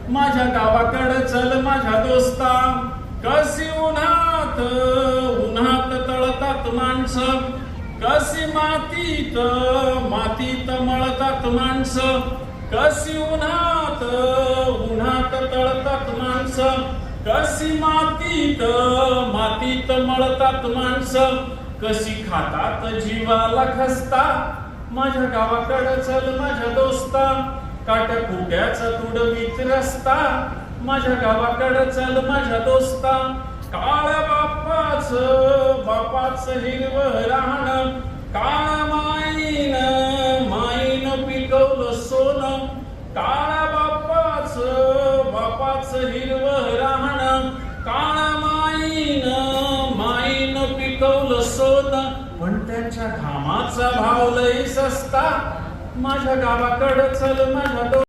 माझ्या गावाकडं चल माझ्या दोस्ता. कशी उन्हात उन्हात तळतात माणसं, कशी मातीत मातीत मळतात माणसं. कशी उन्हात उन्हात तळतात माणसं, कशी मातीत मातीत मळतात माणसं. कशी खातात जीवाला खस्ता. माझ्या गावाकडं चल माझ्या दोस्ता, काट्या कुट्याचा तुडवीत रस्ता. माझ्या गावाकडं चल माझ्या दोस्ता. काळ्या बापाचं हिरवं राहणं, काळ्या माईन पिकवलं सोनं. काळ्या बापाचं हिरवं राहणं, काळ्या माईन पिकवलं सोनं. पण त्यांच्या घामाचा भाव लई सस्ता. माझ्या गावाकडं चल माझ्या